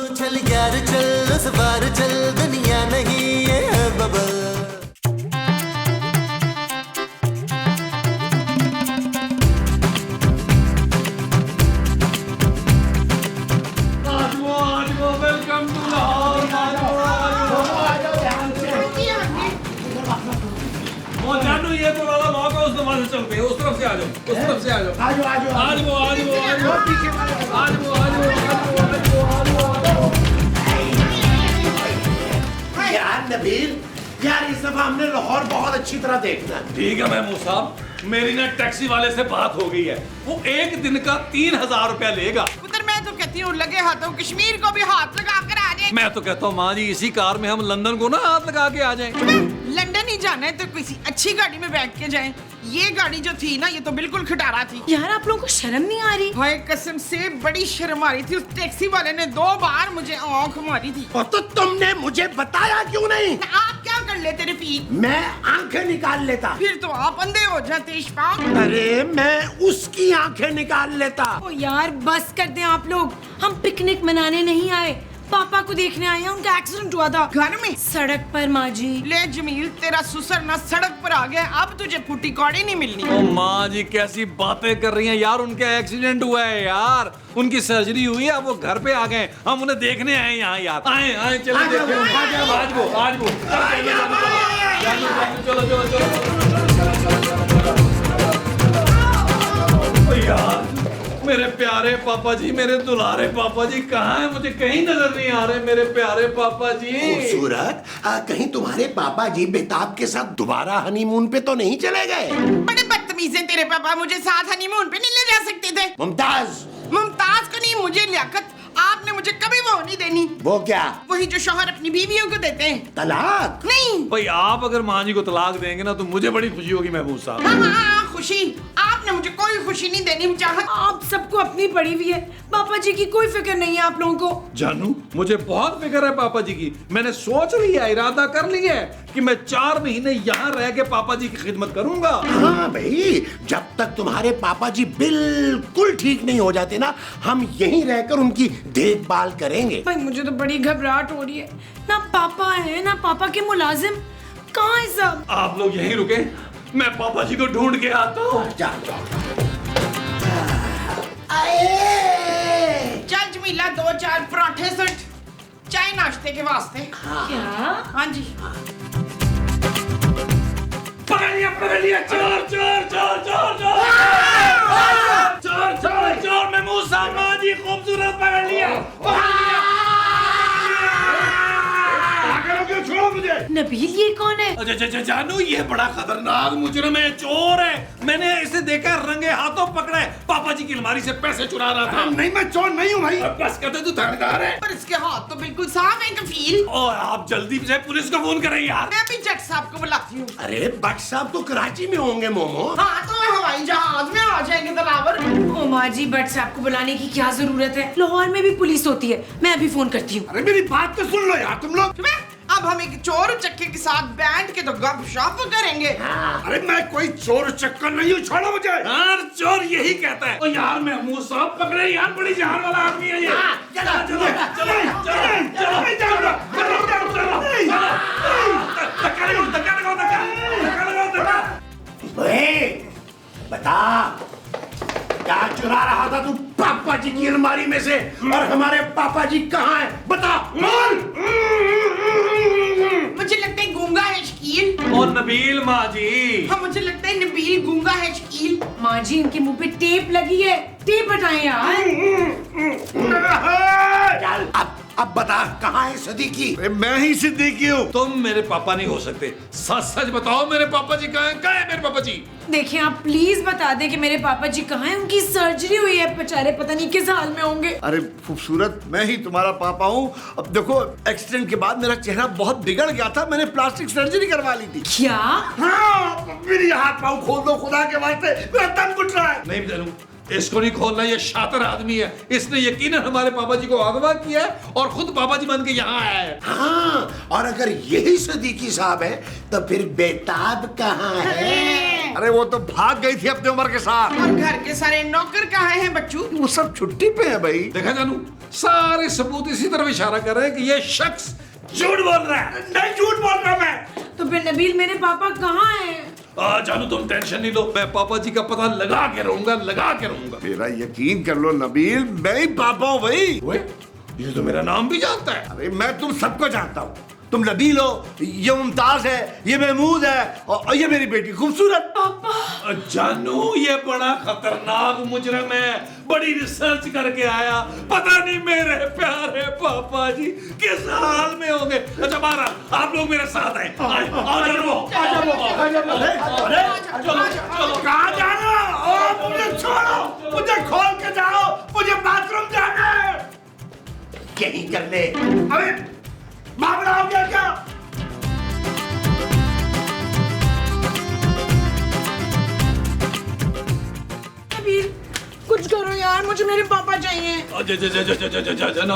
चल यार चल उस बार चल दुनिया नहीं ये है बबल। Welcome to Lahore. जानू ये तो वाला लॉक है, उस दरवाजे से चल पे, उस तरफ से आ जाओ, उस तरफ से आ जाओ। आज वो यार नबील, यार इस दफा हमने लाहौर बहुत अच्छी तरह देखना। ठीक है महमूद साहब, मेरी ना टैक्सी वाले से बात हो गई है, वो एक दिन का 3000 रुपया लेगा। पुत्र मैं तो कहती हूँ लगे हाथों कश्मीर को भी हाथ लगा कर आ जाए। मैं तो कहता हूँ माँ जी इसी कार में हम लंदन को ना हाथ लगा के आ जाएं। लंदन ही जाना है तो किसी अच्छी गाड़ी में बैठ के जाएं। ये गाड़ी जो थी ना ये तो बिल्कुल खटारा थी। यार आप लोगों को शर्म नहीं आ रही? भाई कसम से बड़ी शर्म आ रही थी। उस टैक्सी वाले ने 2 बार मुझे आंख मारी थी। और तो तुमने मुझे बताया क्यों नहीं? आप क्या कर लेते रफीक? मैं आंखें निकाल लेता। फिर तो आप अंधे हो जाते इशफाक। अरे मैं उसकी आंखें निकाल लेता। ओ यार बस कर दें आप लोग, हम पिकनिक मनाने नहीं आए, पापा को देखने आए हैं। उनका एक्सीडेंट हुआ था घर में सड़क पर। माँ जी ले जमील, तेरा ससुर ना सड़क पर आ गया, अब तुझे फूटी कौड़ी नहीं मिलनी। ओ माँ जी कैसी बातें कर रही हैं यार, उनका एक्सीडेंट हुआ है यार, उनकी सर्जरी हुई है, अब वो घर पे आ गए, हम उन्हें देखने आए यहाँ यार। आए चलो यार। मेरे प्यारे पापा जी, मेरे दुलारे पापा जी कहाँ हैं? मुझे कहीं नजर नहीं आ रहे मेरे प्यारे पापा जी। खूबसूरत, कहीं तुम्हारे पापा जी बेताब के साथ दोबारा हनीमून पे तो नहीं चले गए? बड़े बदतमीज हैं तेरे पापा, मुझे साथ हनीमून पे नहीं ले जा सकते थे। मुमताज को नहीं, मुझे लियाकत। आपने मुझे कभी वो नहीं देनी। वो क्या? वही जो शौहर अपनी बीवियों को देते हैं। तलाक? नहीं। भाई आप अगर माँ जी को तलाक देंगे ना तो मुझे बड़ी खुशी होगी महबूब साहब। हाँ, खुशी। आपने मुझे कोई खुशी नहीं देनी चाहत। आप सबको अपनी पड़ी हुई है, पापा जी की कोई फिक्र नहीं है आप लोगों को। जानू मुझे बहुत फिक्र है पापा जी की। मैंने सोच लिया, इरादा कर लिया है कि मैं 4 महीने यहाँ रह के पापा जी की खिदमत करूंगा। हाँ भाई, जब तक तुम्हारे पापा जी बिल्कुल ठीक नहीं हो जाते ना, हम यहीं रहकर उनकी देखभाल करेंगे। भाई मुझे तो बड़ी घबराहट हो रही है, ना पापा है ना पापा के मुलाजिम, कहाँ है सब? आप लोग यहीं रुके, मैं पापा जी को ढूंढ के आता हूँ। चल जमीला 2-4 पराठे सट, चाय नाश्ते के वास्ते। क्या? हाँ जी। पकड़ लिया, चोर महमूद साहब, माँ जी खूबसूरत पकड़ लिया। छोड़ो मुझे। नबील ये कौन है? जानू ये बड़ा खतरनाक मुजरिम है, चोर है। मैंने इसे देखा रंगे हाथों पकड़ा है, पापा जी की अलमारी से पैसे चुरा रहा था। नहीं, मैं चोर नहीं हूँ भाई। बस कहते तू थानेदार है। पर इसके हाथ तो बिल्कुल साफ है कफील। और आप जल्दी से पुलिस को फोन करें यार। मैं भी जट साहब को बुलाती हूँ। अरे भट्ट साहब तो कराची में होंगे मोमो। हाँ तो हवाई जहाज में आ जाएंगे दलावर। ओ माँ जी, भट्ट साहब को बुलाने की क्या जरूरत है? लाहौर में भी पुलिस होती है, मैं अभी फोन करती हूँ। अरे मेरी बात तो सुन लो यार तुम लोग। अब हम एक चोर चक्के के साथ बैठ के तो गपशप करेंगे। अरे मैं कोई चोर चक्कर नहीं हूँ, छोड़ो मुझे। यार चोर यही कहता है। ओ यार महमूद साहब पकड़े यार, बड़ी जान वाला आदमी है ये। बता क्या चुरा रहा था तू पापा जी की अलमारी में से, और हमारे पापा जी कहाँ हैं? बता। मुझे लगता है गूंगा है शकील। और नबील माँ जी। हाँ मुझे लगता है नबील गूंगा है शकील। माँ जी इनके मुंह पे टेप लगी है, टेप हटाएं यार। चल अब बता कहाँ है सिद्दीकी? मैं ही सिद्दीकी हूँ। तुम मेरे पापा नहीं हो सकते, सच सच बताओ मेरे पापा जी कहाँ हैं? कहाँ हैं मेरे पापा जी? देखिए आप प्लीज बता दें कि मेरे पापा जी कहाँ हैं। उनकी सर्जरी हुई है, बेचारे पता नहीं किस हाल में होंगे। अरे खूबसूरत, मैं ही तुम्हारा पापा हूँ। अब देखो एक्सीडेंट के बाद मेरा चेहरा बहुत बिगड़ गया था, मैंने प्लास्टिक सर्जरी करवा ली थी। क्या? हाँ, मेरी हाथ पाँव खोल दो खुदा के वास्ते, मेरा दम घुट रहा है। नहीं जानू, इसको नहीं खोलना, ये शातिर आदमी है। इसने यकीनन हमारे पापा जी को अगवा किया है और खुद पापा जी बन के यहाँ आया है। हाँ, और अगर यही सदीकी साहब है तो फिर बेताब कहाँ है? अरे वो तो भाग गई थी अपने उम्र के साथ। और घर के सारे नौकर कहाँ हैं बच्चू? वो सब छुट्टी पे है भाई। देखा जानू, सारे सबूत इसी तरफ इशारा कर रहे हैं कि ये शख्स झूठ बोल रहा है। नहीं, झूठ बोल रहा मैं। तो फिर नबील मेरे पापा कहाँ हैं? जानू तुम टेंशन नहीं लो, मैं पापा जी का पता लगा के रहूंगा। मेरा यकीन कर लो नबील, मैं ही पापा हूँ भाई। ओए, ये तो मेरा नाम भी जानता है। अरे मैं तुम सबको जानता हूँ। तुम नबील हो, ये मुमताज है, ये महमूद है और ये मेरी बेटी खूबसूरत। जानू ये बड़ा खतरनाक मुजरिम है, बड़ी रिसर्च करके आया। पता नहीं मेरे प्यारे पापा जी किस हाल में होंगे। अच्छा बारा, आप लोग मेरे साथ आए। कहाँ जाना? ओ, मुझे छोड़ो, मुझे खोल के जाओ, मुझे बाथरूम जाना है। यही कर ले। अरे मामला हो गया क्या? नबील कुछ करो यार, मुझे मेरे पापा चाहिए।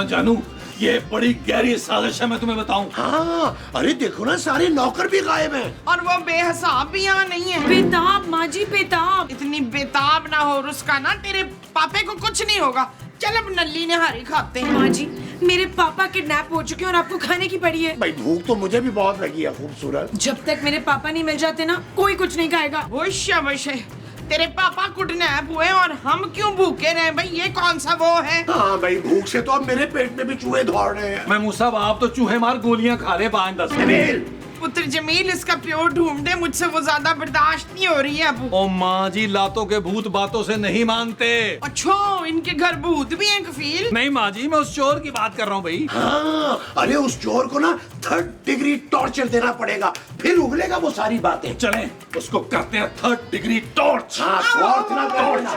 जानू ये बड़ी गहरी साजिश है, मैं तुम्हें बताऊं। हाँ, अरे देखो ना, सारे नौकर भी गायब हैं। और वो बेहिसाब भी यहाँ नहीं है। बेताब माँ जी, बेताब। इतनी बेताब ना हो रुस्का ना, तेरे पापे को कुछ नहीं होगा। चल अब नल्ली निहारी खाते हैं। माँ जी, मेरे पापा किडनैप हो चुके हैं और आपको खाने की पड़ी है। भाई भूख तो मुझे भी बहुत लगी है खूबसूरत। जब तक मेरे पापा नहीं मिल जाते ना, कोई कुछ नहीं खाएगा। वश तेरे पापा किडनैप हुए और हम क्यों भूखे रहे भाई? ये कौन सा वो है? हाँ भाई, भूख से तो अब मेरे पेट में भी चूहे दौड़ रहे हैं। महमूद साहब, आप तो चूहे मार गोलियां खा रहे 5-10 नबील, पुत्र जमील, इसका प्योर ढूंढे, मुझसे वो ज्यादा बर्दाश्त नहीं हो रही है अब। ओ माँ जी, लातों के भूत बातों से नहीं मानते। अच्छा, इनके घर भूत भी हैं कफील? नहीं माँ जी, मैं उस चोर की बात कर रहा हूँ भाई। हाँ, अरे उस चोर को ना 3rd डिग्री टॉर्चर देना पड़ेगा, फिर उगलेगा वो सारी बातें। चलें, उसको करते हैं 3rd डिग्री टॉर्च। हाँ, स्वार्थ ना करना।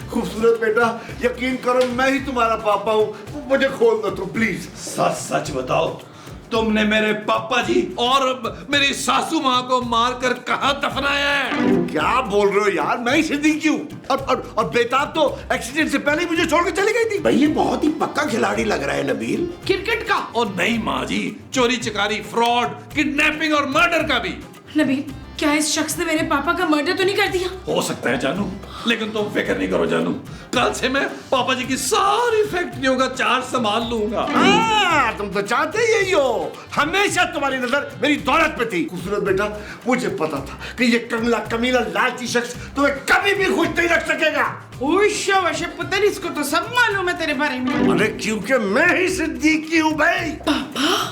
खूबसूरत बेटा, यकीन करो मैं ही तुम्हारा पापा हूँ। मुझे खोल दो तुम प्लीज। सच सच बताओ, तुमने मेरे पापा जी और मेरी सासू माँ को मारकर कहाँ दफनाया है? क्या बोल रहे हो यार, मैं ही सिद्दीकी हूँ। और बेताब तो एक्सीडेंट से पहले ही मुझे छोड़ के चली गई थी। भाई ये बहुत ही पक्का खिलाड़ी लग रहा है नबील। क्रिकेट का? और नहीं माँ जी, चोरी चकारी, फ्रॉड, किडनैपिंग और मर्डर का भी। नबील, क्या इस शख्स ने मेरे पापा का मर्डर तो नहीं कर दिया? हो सकता है जानू, लेकिन तुम फिक्र नहीं करो जानू, कल से मैं पापा जी की सारी फैक्ट्रियों का चार्ज संभाल लूंगा। तुम तो चाहते ही यही हो। हमेशा तुम्हारी नजर मेरी दौलत पे थी। खूबसूरत बेटा, मुझे पता था कि ये कंगला कमीना लालची शख्स तुम्हें कभी भी खुश नहीं रख सकेगा। वश पुत्र, इसको तो सब मालूम है तेरे बारे में। अरे क्योंकि मैं ही सिद्दीकी हूँ भाई।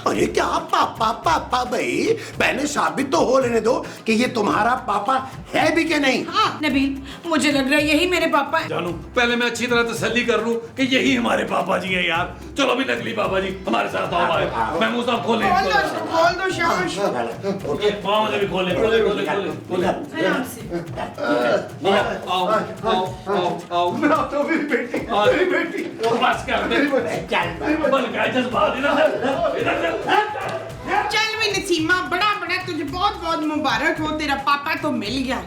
अरे क्या पापा पापा भाई, पहले साबित तो हो लेने दो कि ये तुम्हारा पापा है भी कि नहीं। हाँ। नबील, मुझे लग रहा है यही मेरे पापा है। जानू, पहले मैं अच्छी तरह तसल्ली कर लूं कि यही हमारे पापा जी हैं यार। चलो भी नकली पापा जी हमारे साथ आओ। महमूद साहब खोलें, खोल दो शाबाश। पाँव से भी खोलें, खोलें। आराम से। आओ आओ आओ आओ। मेरी बेटी बस कर दे, बन गया जज्बात। इधर चल भी नसीमा, बड़ा तुझे बहुत बहुत मुबारक हो, तेरा पापा तो मिल गया।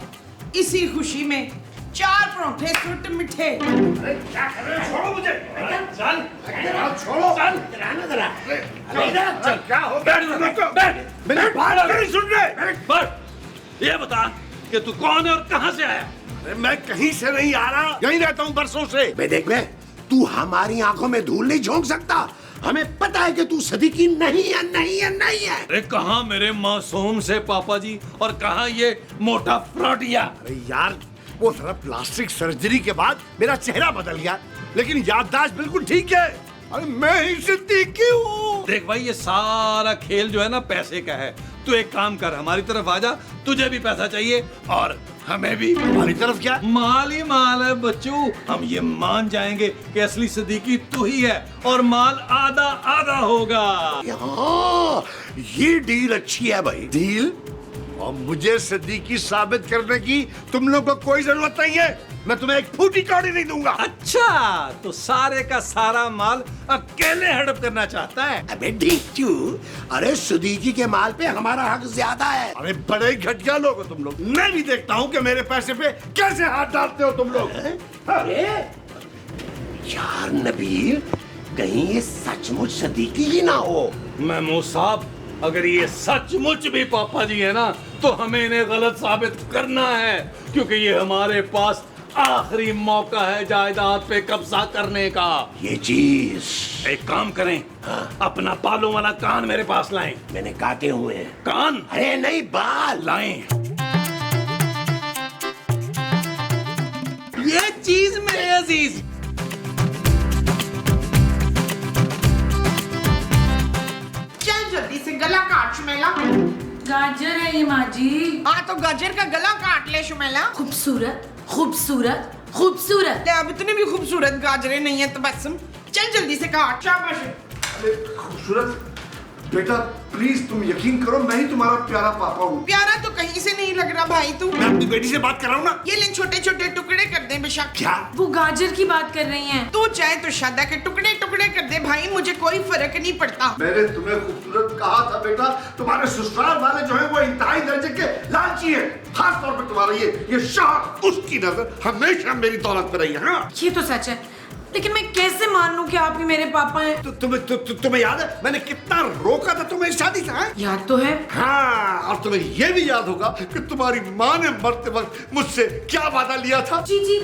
इसी खुशी में 4 परोठे सुट मिठे। क्या कर रहे हो? छोड़ो मुझे। चल छोड़ो। चल क्या हो गया? बैठ। मेरी बात नहीं सुन रहे। बस ये बता कि तू कौन है और कहां से आया? अरे मैं कहीं से नहीं आ रहा, यहीं रहता हूँ बरसों से। देख बे, तू हमारी आंखों में धूल नहीं झोंक सकता। हमें पता है कि तू सदीकी नहीं है। अरे कहाँ मेरे मासूम से पापा जी और कहाँ ये मोटा फ्रॉडिया? अरे यार, वो जरा प्लास्टिक सर्जरी के बाद मेरा चेहरा बदल गया, लेकिन याददाश्त बिल्कुल ठीक है। अरे मैं ही सिद्दीकी हूँ। देख भाई, ये सारा खेल जो है ना पैसे का है। तू एक काम कर, हमारी तरफ आ जा, तुझे भी पैसा चाहिए और हमें भी। हमारी तरफ क्या? माल ही माल है बच्चू। हम ये मान जाएंगे कि असली सिद्दीकी तू ही है और माल आधा आधा होगा। हाँ, ये डील अच्छी है भाई। डील? और मुझे सदीकी साबित करने की तुम लोग को कोई जरूरत नहीं है। मैं तुम्हें एक फूटी कौड़ी नहीं दूंगा। अच्छा, तो सारे का सारा माल अकेले हड़प करना चाहता है? अबे ढीचू, अरे सदीकी के माल पे हमारा हक ज्यादा है। अरे बड़े घटिया लोग हो तुम लोग। मैं भी देखता हूँ कि मेरे पैसे पे कैसे हाथ डालते हो तुम लोग। अरे यार नबील, कहीं ये सचमुच सदीकी ही ना हो। महमूद साहब, अगर ये सचमुच भी पापा जी है ना, तो हमें इन्हें गलत साबित करना है, क्योंकि ये हमारे पास आखिरी मौका है जायदाद पे कब्जा करने का। ये चीज एक काम करें, अपना बालों वाला कान मेरे पास लाएं। मैंने काटे हुए हैं। कान? अरे नहीं, बाल लाएं। ये चीज मेरे अजीज, चल जल्दी से गला काट शुमेला। गाजर है ये माँ जी। हाँ तो गाजर का गला काट ले शुमेला। खूबसूरत खूबसूरत खूबसूरत। ले, अब इतनी भी खूबसूरत गाजरें नहीं है तबस्सुम। चल जल्दी से काट। शाबाश। अरे खूबसूरत बेटा, प्लीज तुम यकीन करो, मैं ही तुम्हारा प्यारा पापा हूँ। प्यारा तो कहीं से नहीं लग रहा भाई तू। मैं अपनी बेटी से बात कर रहा हूँ ना। ये ले छोटे छोटे टुकड़े कर दे बेशक। क्या? वो गाजर की बात कर रही हैं। तू चाहे तो शादा के टुकड़े टुकड़े कर दे भाई, मुझे कोई फर्क नहीं पड़ता। मैंने तुम्हें खूबसूरत कहा था बेटा। तुम्हारे ससुराल वाले जो है वो इंतहाई दर्जे के लालची है। खास तौर पे तुम्हारा ये शाह, उसकी नजर हमेशा मेरी दौलत पे रही है। हाँ? ये तो सच है, लेकिन मैं कैसे मान लूं कि आप ही मेरे पापा हैं? तुम्हें याद है मैंने कितना रोका था तुम्हें शादी से? हाँ? याद तो है। हाँ, और तुम्हें ये भी याद होगा कि तुम्हारी माँ ने मरते वक्त मुझसे क्या वादा लिया था? जी जी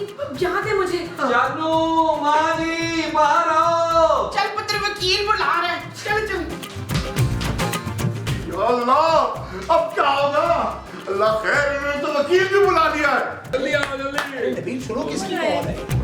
याद है मुझे। जानू, माँ जी बाहर आओ। चल पुत्र, वकील बुला रहा है। चल चल। या अल्लाह, अब क्या होगा? अल्लाह खैर, इन्होंने तो वकील भी बुला लिया है। जल्दी आओ, जल्दी। नबील सुनो, किसकी कॉल है?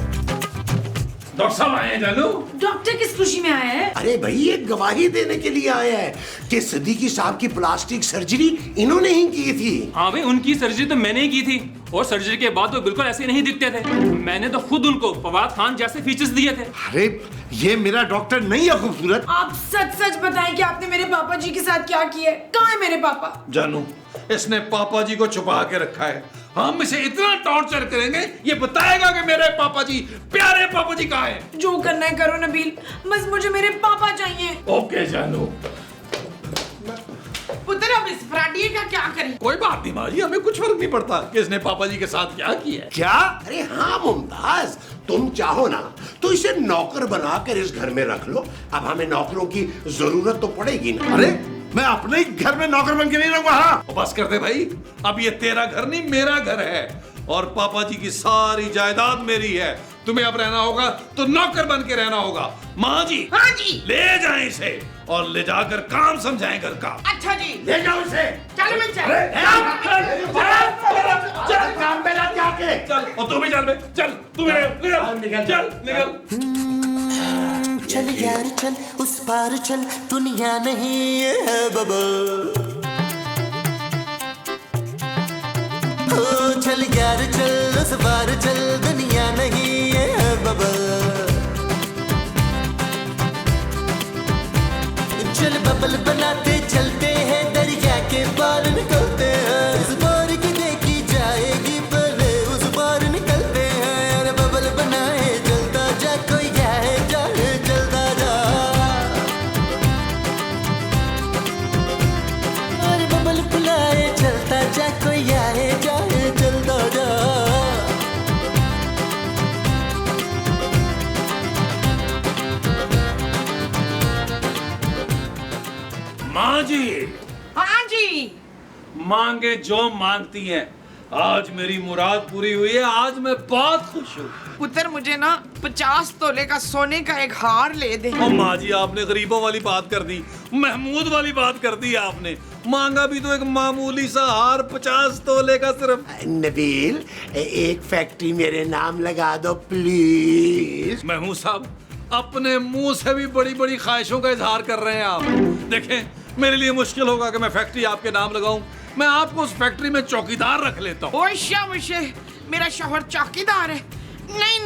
डॉक्टर साहब आए हैं जानू। डॉक्टर किस खुशी में आया है? अरे भाई, ये गवाही देने के लिए आया है कि सदीकी साहब की प्लास्टिक सर्जरी इन्होंने ही की थी। हाँ भाई, उनकी सर्जरी तो मैंने ही की थी, और सर्जरी के बाद वो बिल्कुल ऐसे नहीं दिखते थे। मैंने तो खुद उनको फवाद खान जैसे फीचर्स दिए थे। अरे ये मेरा डॉक्टर नहीं है खूबसूरत। आप सच सच बताएं कि आपने मेरे पापा जी के साथ क्या किया है? कहाँ है मेरे पापा? जानू, इसने पापा जी को छुपा के रखा है। हम इसे इतना टॉर्चर करेंगे, ये बताएगा कि मेरे पापा जी, प्यारे पापा जी कहाँ हैं। जो करना है करो नबील, बस मुझे मेरे पापा चाहिए। ओके जानू। पुत्र, अब इस फ्राडिये का क्या करें? कोई बात नहीं माँ जी, हमें कुछ फर्क नहीं पड़ता कि इसने पापा जी के साथ क्या किया है। क्या? अरे हाँ मुमताज, तुम चाहो ना तो इसे नौकर बनाकर इस घर में रख लो। अब हमें नौकरों की जरूरत तो पड़ेगी ना। अरे मैं अपने ही घर में नौकर बन के नहीं रहूंगा। हाँ, बस कर दे भाई, अब ये तेरा घर नहीं मेरा घर है, और पापा जी की सारी जायदाद मेरी है। तुम्हें अब रहना होगा तो नौकर बन के रहना होगा। माँ जी, हाँ जी। ले जाएं इसे और ले जाकर काम समझाएं घर का। अच्छा जी, ले जाओ इसे। चल मैं चल। चल काम पे लग जाके। चल, और तू भी चल बे, चल तू भी निकल, चल निकल। चल यार चल, उस पार चल, दुनिया नहीं है बबल। हो चल यार चल, उस पार चल, दुनिया नहीं है बबल। चल बबल बनाते चलते हैं, दरिया के पार निकलते हैं। इस बार की देखी जाएगी, पहले उस पार निकलते हैं। अरे बबल बनाए चलता जा, कोई जाए जाए चलता जा। अरे बबल बनाए चलता जा, कोई आए जाए चलता जा। माँ जी, हाँ जी। मांगे जो मांगती हैं, आज मेरी मुराद पूरी हुई है। आज मैं बहुत खुश हूँ। पुत्र, मुझे ना 50 तोले का सोने का एक हार ले दे। और माँ जी, आपने गरीबों वाली बात कर दी, महमूद वाली बात कर दी आपने। मांगा भी तो एक मामूली सा हार 50 तोले का सिर्फ। नबील, एक फैक्ट्री मेरे नाम लगा दो प्लीज। महमूद साहब, अपने मुंह से भी बड़ी बड़ी ख्वाहिशों का इजहार कर रहे हैं आप। देखें, मेरे लिए मुश्किल होगा कि मैं फैक्ट्री आपके नाम लगाऊं। मैं आपको उस फैक्ट्री में चौकीदार रख लेता हूँ। ओए शाबाशे, मेरा शौहर चौकीदार है। नहीं,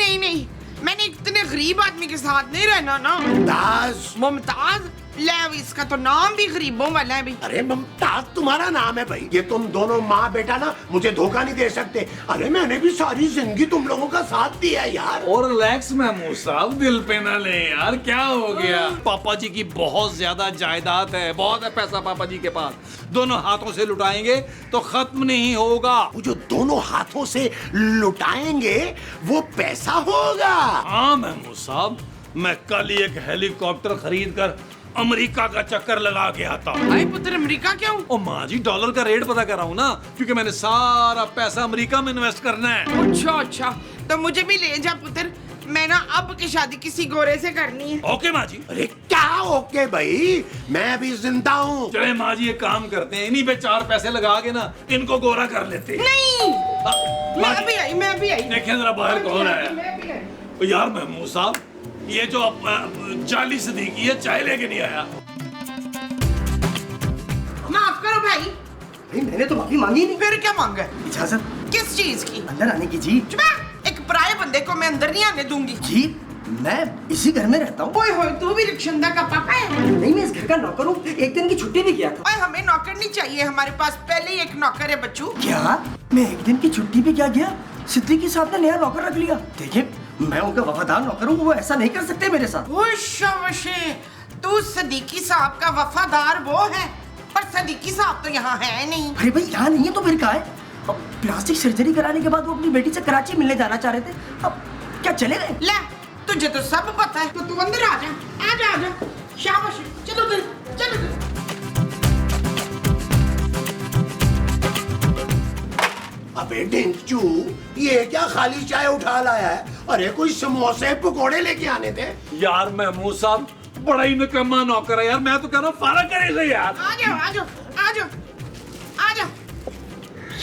मैंने इतने गरीब आदमी के साथ नहीं रहना ना। मुमताज, मुमताज, ले अब इसका तो नाम भी गरीबों वाला है भाई। अरे मुमताज तुम्हारा नाम है भाई, ये तुम दोनों माँ बेटा ना मुझे धोखा नहीं दे सकते। अरे मैंने भी सारी जिंदगी तुम लोगों का साथ दिया यार। और रिलैक्स महमूद साहब, दिल पे ना ले यार, क्या हो गया? पापा जी की बहुत ज्यादा जायदाद है, बहुत है पैसा पापा जी के पास, दोनों हाथों से लुटाएंगे तो खत्म नहीं होगा। वो जो दोनों हाथों से लुटाएंगे वो पैसा होगा। हाँ महमूद साहब, मैं कल ही एक हेलीकॉप्टर खरीद कर अमेरिका का चक्कर लगा के आता हूँ। भाई पुत्र अमेरिका क्यों? ओ माँ जी, डॉलर का रेट पता कर रहा हूँ ना, क्योंकि मैंने सारा पैसा अमेरिका में इन्वेस्ट करना है। अच्छा अच्छा, तो मुझे भी ले जा पुत्र, मैं ना अब की शादी किसी गोरे से करनी है। ओके माँ जी। अरे क्या ओके भाई, मैं भी जिंदा हूँ। चले माँ जी, एक काम करते हैं, इन्हीं पे 4 पैसे लगा के ना इनको गोरा कर लेते हैं। नहीं, माँ मैं भी आई, मैं भी आई। देखें जरा बाहर कौन आया। मैं भी आई। यार महमूद साहब, ये जो जाली सदीकी है, चाय लेके नहीं आया। माफ करो भाई। भाई मैंने तो माफी मांगी नहीं। फिर क्या मांगा? इजाजत किस चीज की? अंदर आने की जी। चुप, एक पराये बंदे को मैं अंदर नहीं आने दूंगी। जी मैं इसी घर में रहता हूँ। ओए होए, तू भी रिक्शंदा का पापा है? नहीं, मैं इस घर का नौकर हूँ, एक दिन की छुट्टी भी किया था। ओए हमें नौकर नहीं चाहिए, हमारे पास पहले ही एक नौकर है बच्चू। क्या मैं एक दिन की छुट्टी भी क्या गया? सिद्दीकी साहब ने नया नौकर रख लिया। देखिए मैं उनका वफादार नौकर हूँ, वो ऐसा नहीं कर सकते मेरे साथ। होशावशे, तू सदीकी साहब का वफादार वो है, पर सदीकी साहब तो यहाँ है नहीं। अरे भाई यहाँ नहीं है तो फिर कहाँ है? अब प्लास्टिक सर्जरी कराने के बाद वो अपनी बेटी से कराची मिलने जाना चाह रहे थे, अब क्या चले गए? ले, तुझे तो सब पता है, तो तू अंदर आ जा, आ जा, आ जा। शाबाश, चलो दिल, चलो दिल। अबे डिंचू, ये क्या खाली चाय उठा लाया है? अरे कोई समोसे पकोड़े लेके आने थे। यार महमूद साहब, बड़ा ही निकम्मा नौकर है यार, मैं तो कह रहा हूँ फारा करे से यार। आ जाओ, आ जाओ, आ जाओ, आ जाओ।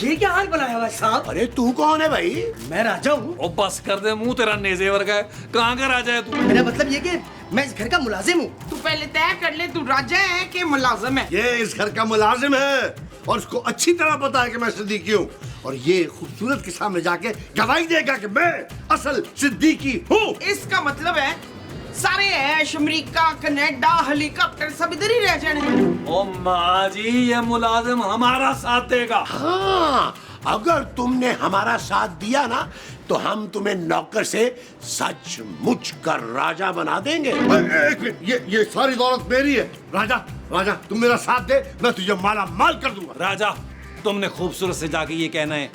ये क्या हाल बनाया हुआ है साहब? अरे तू कौन है भाई? मैं राजा हूँ। ओ बस कर दे, मुंह तेरा नेज़े वर्गा है, कहाँ का राजा है तू? मेरा मतलब ये कि मैं इस घर का मुलाजिम हूँ। तू पहले तय कर ले, तू राजा है कि मुलाजिम है? ये इस घर का मुलाजिम है और उसको अच्छी तरह पता है कि मैं सिद्दीकी हूँ, और ये खूबसूरत के सामने जाके गवाही देगा कि मैं असल सिद्दीकी हूँ। इसका मतलब है सारे ऐश अमेरिका कनाडा हेलीकॉप्टर सब इधर ही रह जाने। ओ माँ जी, ये मुलाजिम हमारा साथ देगा। हाँ, अगर तुमने हमारा साथ दिया ना तो हम तुम्हें नौकर से सचमुच कर राजा बना देंगे। एक मिनट, ये सारी दौलत मेरी है। राजा, राजा तुम मेरा साथ दे, मैं तुझे माला माल कर दूंगा। राजा, तुमने खूबसूरत से जाके ये कहना है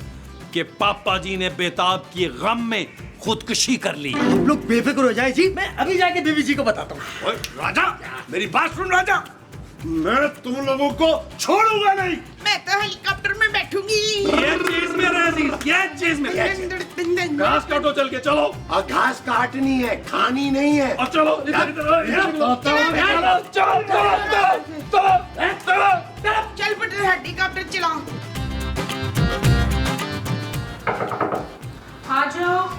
कि पापा जी ने बेताब की गम में खुदकुशी कर ली। आप लोग बेफिक्र हो जाए जी, मैं अभी जाके बीवी जी को बताता हूँ। ओए, राजा मेरी बात सुन राजा, मैं तुम लोगों को छोड़ूंगा नहीं। मैं तो हेलीकॉप्टर में बैठूंगी। ये चीज में राजी, ये चीज में। घास काटो, चल के चलो। और घास काटनी है, खानी नहीं है। और चलो, इधर चलो। चल बेटे, हेलीकॉप्टर चलाओ। आ जाओ।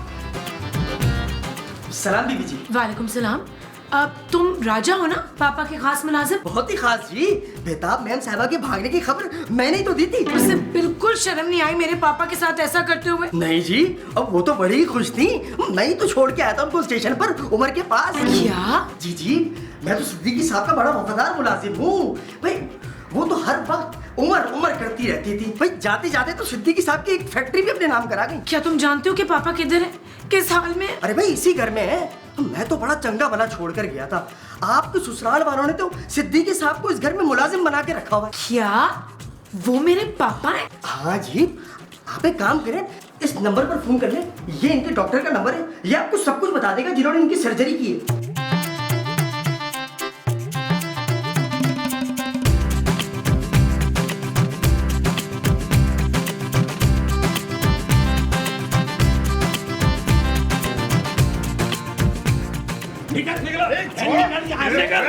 सलाम बीवी जी। वालेकुम सलाम। अब तुम राजा हो ना, पापा के खास मुलाजिम? बहुत ही खास जी। बेताब मैम साहबा के भागने की खबर मैंने ही तो दी थी। उसे बिल्कुल शर्म नहीं आई मेरे पापा के साथ ऐसा करते हुए? नहीं जी, अब वो तो बड़ी ही खुश थी। मैं ही तो छोड़ के आया था उनको स्टेशन पर उमर के पास। क्या? जी जी, मैं तो सिद्दीकी साहब का बड़ा वफादार मुलाजिम हूँ भाई। वो तो हर वक्त उमर करती रहती थी भाई। जाते जाते तो सिद्दीकी साहब की एक फैक्ट्री भी अपने नाम करा गई। क्या तुम जानते हो कि पापा किधर है, किस हाल में? अरे भाई इसी घर में है। मैं तो बड़ा चंगा बना छोड़ कर गया था। आपके ससुराल वालों ने तो सिद्दीकी साहब को इस घर में मुलाजिम बना के रखा हुआ है। क्या वो मेरे पापा हैं? हाँ जी, आप एक काम करें, इस नंबर पर फोन कर लें। ये इनके डॉक्टर का नंबर है, ये आपको सब कुछ बता देगा जिन्होंने इनकी सर्जरी की है।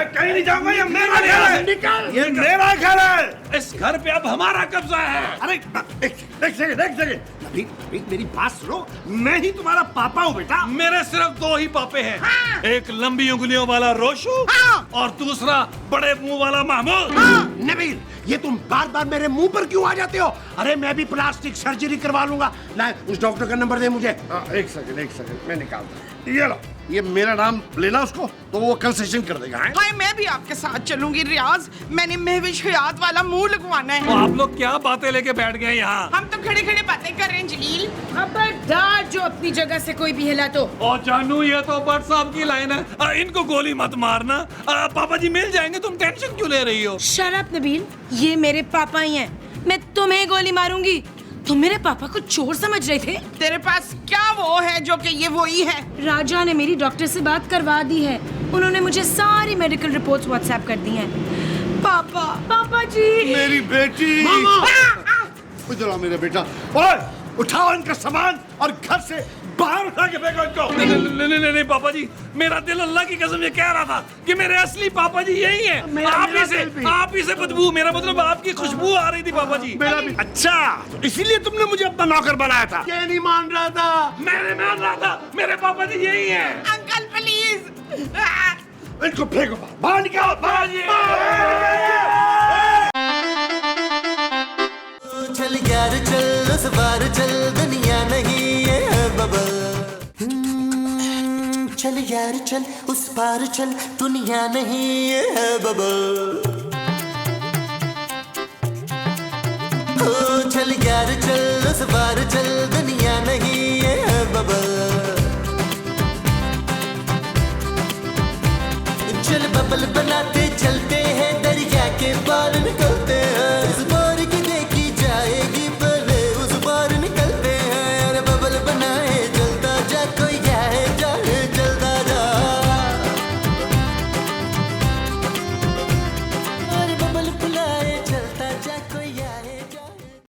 कहीं नहीं जाऊंगा, ये मेरा घर है। ये मेरा घर है। इस घर पे अब हमारा कब्जा है। अरे एक सेकंड, अभी मेरी बात सुनो। मैं ही तुम्हारा पापा हूँ बेटा। मेरे सिर्फ 2 ही पापे हैं। हाँ। एक लंबी उंगलियों वाला रोशू, हाँ। और दूसरा बड़े मुंह वाला महमूद। नबील, ये तुम बार बार मेरे मुंह पर क्यों आ जाते हो? अरे मैं भी प्लास्टिक सर्जरी करवा लूंगा। ला, उस डॉक्टर का नंबर दे मुझे। एक सेकंड मैं निकालता हूँ। ये लो, ये मेरा नाम लेना उसको तो वो कंसेशन कर देगा। हैं? हाय मैं भी आपके साथ चलूंगी रियाज। मैंने महविश हयात वाला मुंह लगवाना तो है। आप लोग क्या बातें लेके बैठ गए यहाँ? हम तो खड़े खड़े बातें कर रहे हैं जलील। खबरदार जो अपनी जगह से कोई भी हिला तो। और जानू ये तो भट्ट साहब की लाइन है, इनको गोली मत मारना। पापा जी मिल जाएंगे, तुम टेंशन क्यों ले रही हो? शराब नबील, ये मेरे पापा ही हैं। मैं तुम्हें गोली मारूंगी। तुम मेरे पापा को चोर समझ रहे थे? तेरे पास क्या वो है जो कि ये वही है? राजा ने मेरी डॉक्टर से बात करवा दी है। उन्होंने मुझे सारी मेडिकल रिपोर्ट्स व्हाट्सएप कर दी हैं। पापा जी। मेरी बेटी। इधर आओ मेरा बेटा। ओए उठाओ इनका सामान और घर से बाहर उठा के फेंको इनको। नहीं पापा जी, मेरा दिल अल्लाह की कसम ये कह रहा था कि मेरे असली पापा जी यही हैं। आप ही से बदबू, मेरा मतलब आपकी खुशबू आ रही थी पापा जी। मेरा भी। अच्छा, तो इसीलिए तुमने मुझे अपना नौकर बनाया था? ये नहीं मान रहा था। मैंने मान रहा था मेरे पापा जी यही हैं। Uncle please. इनको फेंको बाहर निकालो। चल यार चल उस बार चल, दुनिया नहीं ये है बबल। चल यार चल उस पार चल, दुनिया नहीं ये है बबल। ओ चल यार चल उस पार चल, दुनिया नहीं ये है बबल। चल बबल बनाते चलते हैं, दरिया के पार निकल